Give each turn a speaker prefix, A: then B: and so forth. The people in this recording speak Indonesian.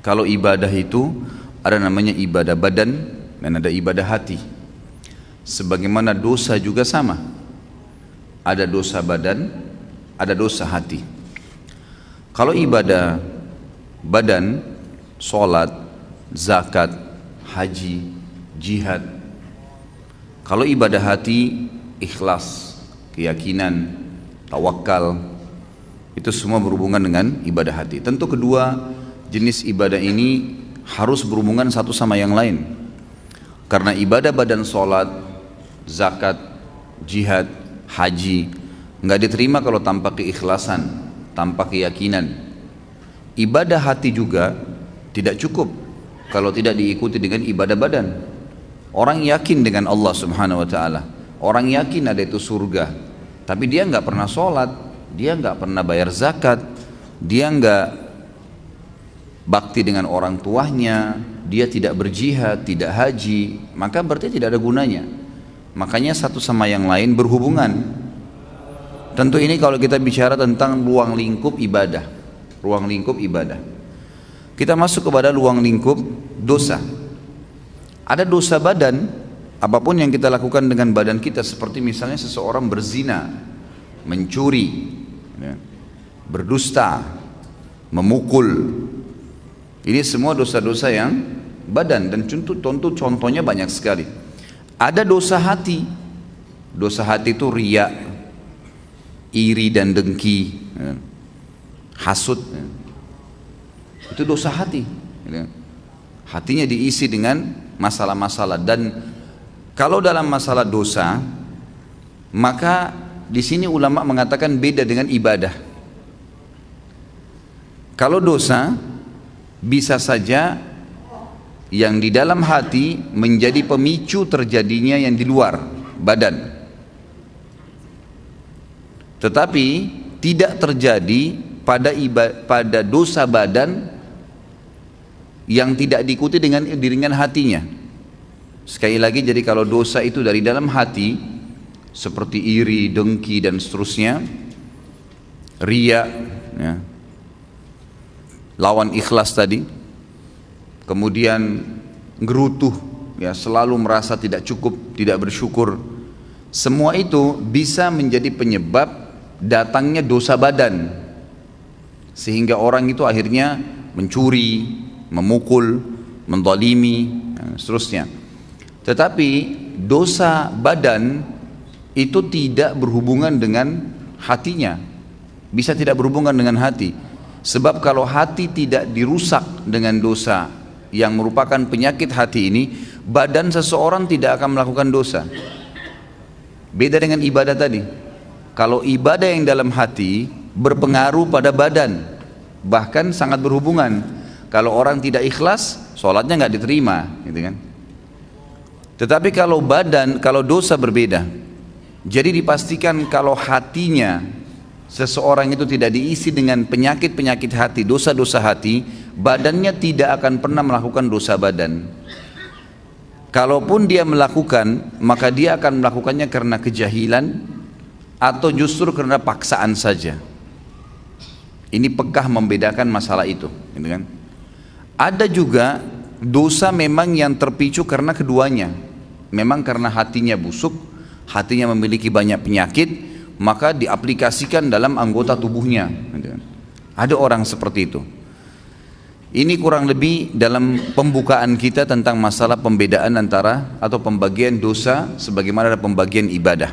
A: Kalau ibadah itu ada namanya ibadah badan dan ada ibadah hati. Sebagaimana dosa juga sama. Ada dosa badan, ada dosa hati. Kalau ibadah badan, sholat, zakat, haji, jihad. Kalau ibadah hati, ikhlas, keyakinan, tawakal, itu semua berhubungan dengan ibadah hati. Tentu kedua jenis ibadah ini harus berhubungan satu sama yang lain. Karena ibadah badan, sholat, zakat, jihad, haji nggak diterima kalau tanpa keikhlasan, tanpa keyakinan. Ibadah hati juga tidak cukup kalau tidak diikuti dengan ibadah badan. Orang yakin dengan Allah Subhanahu wa ta'ala, orang yakin ada itu surga, tapi dia nggak pernah sholat, dia nggak pernah bayar zakat, dia nggak bakti dengan orang tuanya, dia tidak berjihad, tidak haji, maka berarti tidak ada gunanya. Makanya satu sama yang lain berhubungan. Tentu ini kalau kita bicara tentang ruang lingkup ibadah. Ruang lingkup ibadah. Kita masuk kepada ruang lingkup dosa. Ada dosa badan, apapun yang kita lakukan dengan badan kita, seperti misalnya seseorang berzina, mencuri, berdusta, memukul. Ini semua dosa-dosa yang badan, dan contohnya banyak sekali. Ada dosa hati. Dosa hati itu riya, iri dan dengki, hasud. Itu dosa hati. Hatinya diisi dengan masalah-masalah, dan kalau dalam masalah dosa, maka di sini ulama mengatakan beda dengan ibadah. Kalau dosa bisa saja yang di dalam hati menjadi pemicu terjadinya yang di luar badan, tetapi tidak terjadi pada dosa badan yang tidak diikuti dengan hatinya. Sekali lagi, jadi kalau dosa itu dari dalam hati seperti iri, dengki dan seterusnya, riya, ya, lawan ikhlas tadi, kemudian gerutuh, ya, selalu merasa tidak cukup, tidak bersyukur, semua itu bisa menjadi penyebab datangnya dosa badan, sehingga orang itu akhirnya mencuri, memukul, menzalimi, dan seterusnya. Tetapi dosa badan itu tidak berhubungan dengan hatinya, bisa tidak berhubungan dengan hati. Sebab kalau hati tidak dirusak dengan dosa yang merupakan penyakit hati ini, badan seseorang tidak akan melakukan dosa. Beda dengan ibadah tadi. Kalau ibadah yang dalam hati berpengaruh pada badan, bahkan sangat berhubungan. Kalau orang tidak ikhlas, sholatnya nggak diterima, gitu kan? Tetapi kalau dosa berbeda. Jadi dipastikan kalau hatinya seseorang itu tidak diisi dengan penyakit-penyakit hati, dosa-dosa hati, badannya tidak akan pernah melakukan dosa badan. Kalaupun dia melakukan, maka dia akan melakukannya karena kejahilan atau justru karena paksaan saja. Ini pekah membedakan masalah itu, gitu kan? Ada juga dosa memang yang terpicu karena keduanya. Memang karena hatinya busuk, hatinya memiliki banyak penyakit, maka diaplikasikan dalam anggota tubuhnya. Ada orang seperti itu. Ini kurang lebih dalam pembukaan kita tentang masalah pembedaan antara atau pembagian dosa sebagaimana ada pembagian ibadah.